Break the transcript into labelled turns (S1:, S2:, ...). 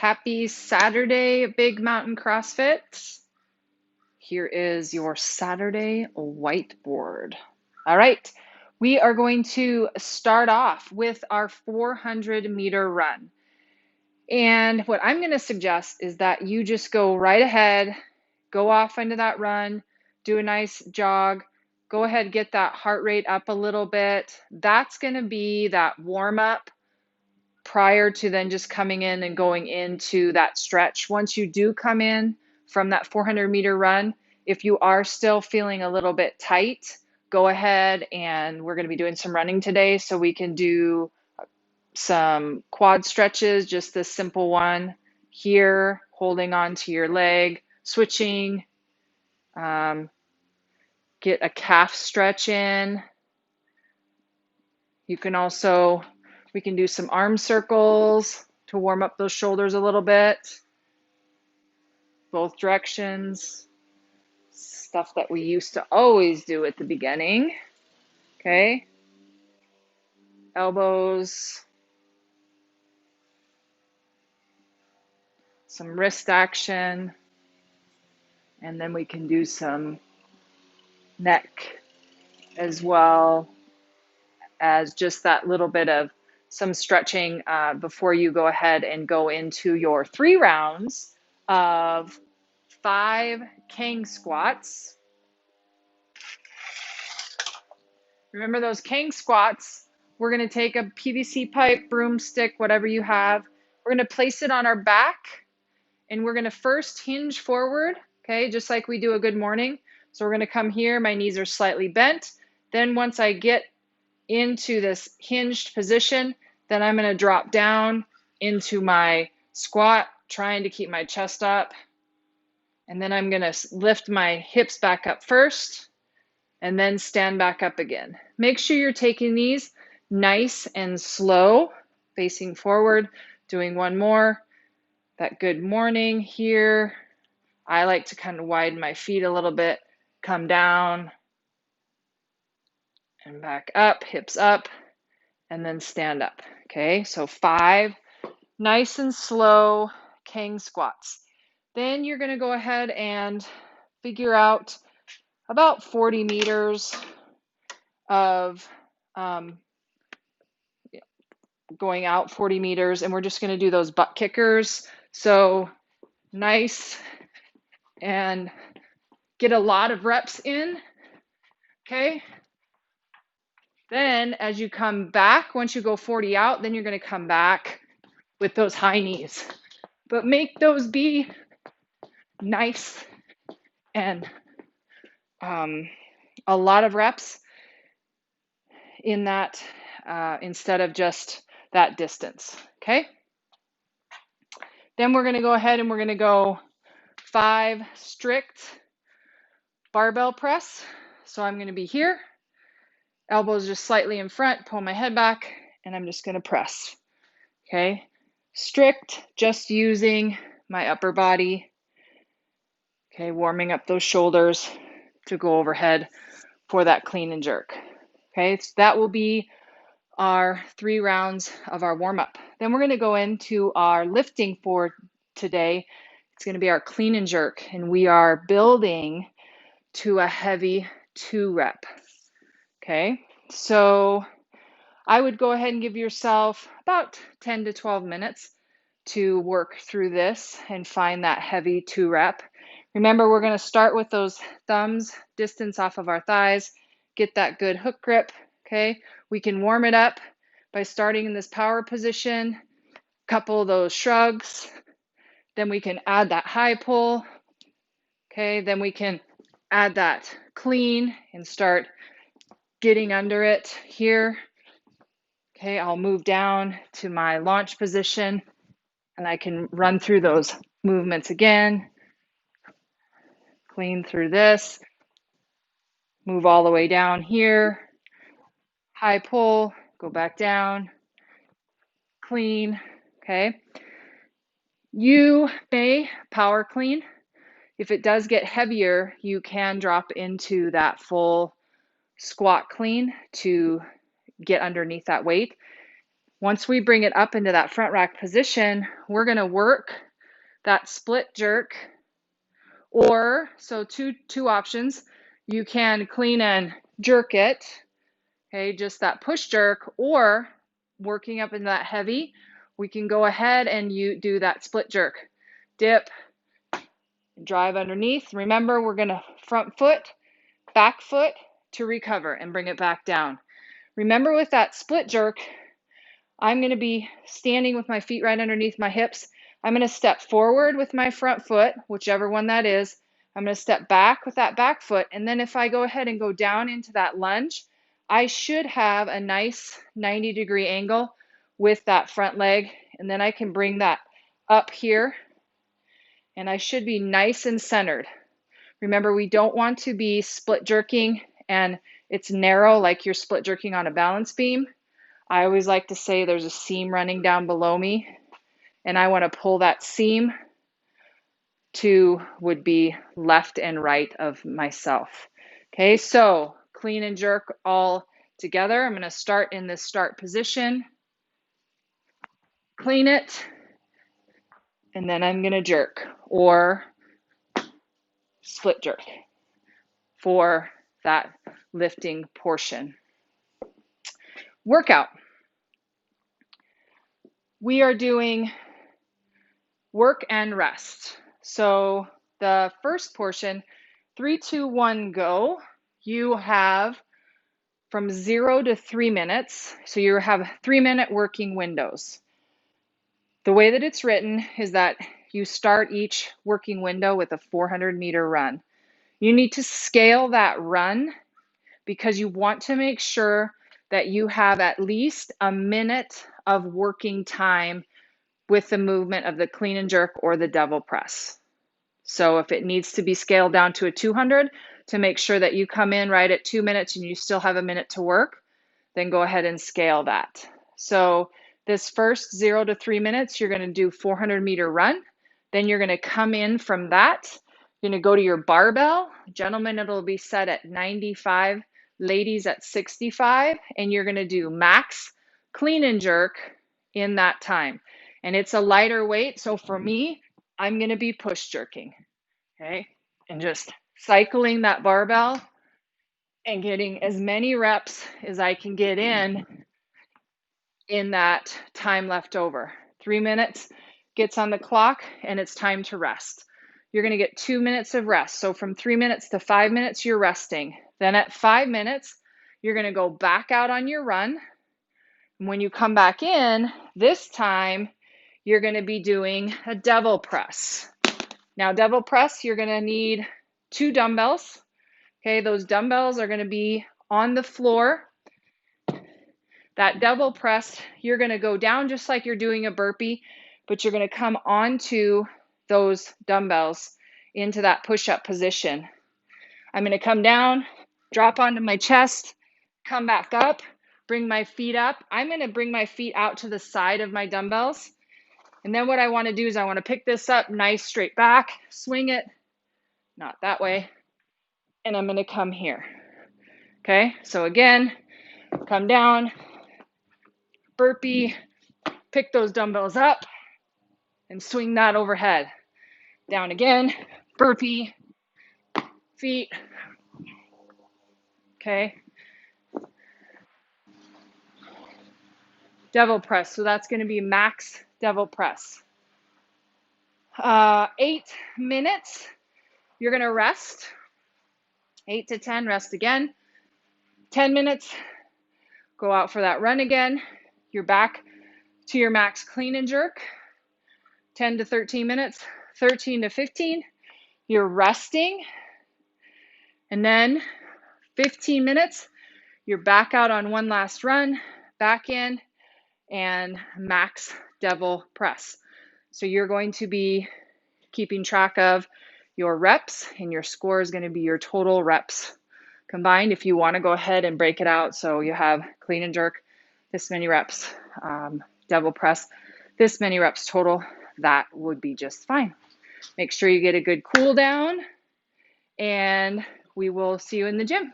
S1: Happy Saturday, Big Mountain CrossFit. Here is your Saturday whiteboard. All right, we are going to start off with our 400-meter run. And what I'm going to suggest is that you just go right ahead, go off into that run, do a nice jog, go ahead, get that heart rate up a little bit. That's going to be that warm up prior to then just coming in and going into that stretch. Once you do come in from that 400-meter run, if you are still feeling a little bit tight, go ahead, and we're going to be doing some running today, so we can do some quad stretches, just this simple one here, holding on to your leg, switching, get a calf stretch in. You can also, we can do some arm circles to warm up those shoulders a little bit. Both directions. Stuff that we used to always do at the beginning. Okay. Elbows. Some wrist action. And then we can do some neck as well as just that little bit of some stretching before you go ahead and go into your 3 rounds of 5 Kang squats. Remember those Kang squats, we're going to take a PVC pipe, broomstick, whatever you have. We're going to place it on our back, and we're going to first hinge forward, okay, just like we do a good morning. So we're going to come here, my knees are slightly bent. Then once I get into this hinged position, then I'm going to drop down into my squat, trying to keep my chest up. And then I'm going to lift my hips back up first, and then stand back up again. Make sure you're taking these nice and slow, facing forward, doing one more. That good morning here. I like to kind of widen my feet a little bit, come down and back up, hips up, and then stand up. Okay, so 5 nice and slow Kang squats. Then you're going to go ahead and figure out about 40 meters of going out 40 meters, and we're just going to do those butt kickers. So nice, and get a lot of reps in. Okay. Then as you come back, once you go 40 out, then you're going to come back with those high knees. But make those be nice and a lot of reps in that instead of just that distance. Okay. Then we're going to go ahead and we're going to go 5 strict barbell press. So I'm going to be here, elbows just slightly in front, pull my head back, and I'm just going to press. Okay. Strict, just using my upper body. Okay, warming up those shoulders to go overhead for that clean and jerk. Okay, so that will be our 3 rounds of our warm up. Then we're going to go into our lifting for today. It's going to be our clean and jerk, and we are building to a heavy 2 rep. Okay, so I would go ahead and give yourself about 10 to 12 minutes to work through this and find that heavy 2 rep. Remember, we're going to start with those thumbs distance off of our thighs, get that good hook grip. Okay, we can warm it up by starting in this power position, couple of those shrugs, then we can add that high pull. Okay, then we can add that clean and start getting under it here. Okay, I'll move down to my launch position, and I can run through those movements again. Clean through this, move all the way down here, high pull, go back down, clean. Okay. You may power clean. If it does get heavier, you can drop into that full squat clean to get underneath that weight. Once we bring it up into that front rack position, we're going to work that split jerk, or so two options. You can clean and jerk it, okay, just that push jerk, or working up into that heavy, we can go ahead and you do that split jerk. Dip, drive underneath. Remember, we're going to front foot, back foot to recover and bring it back down. Remember, with that split jerk, I'm going to be standing with my feet right underneath my hips. I'm going to step forward with my front foot, whichever one that is. I'm going to step back with that back foot. And then if I go ahead and go down into that lunge, I should have a nice 90-degree angle with that front leg. And then I can bring that up here. And I should be nice and centered. Remember, we don't want to be split jerking and it's narrow like you're split jerking on a balance beam. I always like to say there's a seam running down below me, and I want to pull that seam to would be left and right of myself. Okay, so clean and jerk all together. I'm going to start in this start position, clean it, and then I'm going to jerk or split jerk for that lifting portion. Workout. We are doing work and rest. So the first portion, 3, 2, 1, go. You have from 0 to 3 minutes. So you have 3-minute working windows. The way that it's written is that you start each working window with a 400-meter run. You need to scale that run because you want to make sure that you have at least a minute of working time with the movement of the clean and jerk or the devil press. So if it needs to be scaled down to a 200 to make sure that you come in right at 2 minutes and you still have a minute to work, then go ahead and scale that. So this first 0 to 3 minutes, you're going to do 400-meter run. Then you're going to come in from that. You're going to go to your barbell. Gentlemen, it'll be set at 95, ladies at 65, and you're going to do max clean and jerk in that time. And it's a lighter weight, so for me, I'm going to be push jerking, okay? And just cycling that barbell and getting as many reps as I can get in that time left over. 3 minutes gets on the clock and it's time to rest. You're going to get 2 minutes of rest. So from 3 minutes to 5 minutes, you're resting. Then at 5 minutes, you're going to go back out on your run. And when you come back in, this time, you're going to be doing a devil press. Now, devil press, you're going to need 2 dumbbells. Okay, those dumbbells are going to be on the floor. That devil press, you're going to go down just like you're doing a burpee, but you're going to come onto those dumbbells into that push-up position. I'm going to come down, drop onto my chest, come back up, bring my feet up. I'm going to bring my feet out to the side of my dumbbells. And then what I want to do is I want to pick this up nice straight back, swing it, not that way, and I'm going to come here. Okay, so again, come down, burpee, pick those dumbbells up, and swing that overhead. Down again, burpee, feet. Okay. Devil press, so that's going to be max devil press. 8 minutes, you're going to rest. 8 to 10, rest again. 10 minutes, go out for that run again. You're back to your max clean and jerk. 10 to 13 minutes, 13 to 15, you're resting. And then 15 minutes, you're back out on one last run, back in, and max devil press. So you're going to be keeping track of your reps, and your score is going to be your total reps combined. If you want to go ahead and break it out, so you have clean and jerk, this many reps, devil press, this many reps total, that would be just fine. Make sure you get a good cool down, and we will see you in the gym.